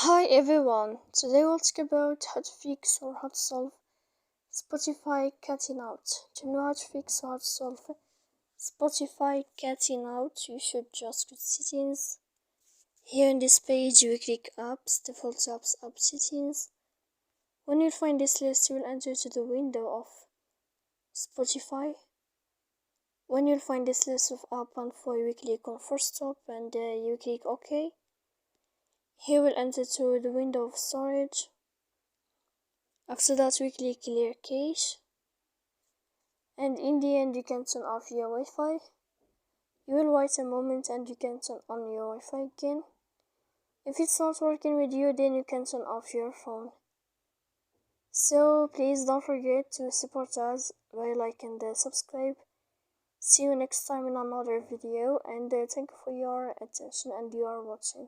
Hi everyone, today we'll talk about how to fix or how to solve Spotify cutting out. To know how to fix or how to solve Spotify cutting out, you should just go to settings. Here in this page you will click apps, default apps, app settings. When you find this list you will enter to the window of Spotify. When you'll find this list of app info you will click on first stop and you click OK. Here we'll enter to the window of storage. After that we click clear cache, and in the end you can turn off your Wi-Fi. You will wait a moment and you can turn on your Wi-Fi again. If it's not working with you, then you can turn off your phone. So please don't forget to support us by liking and subscribe. See you next time in another video, and thank you for your attention and you are watching.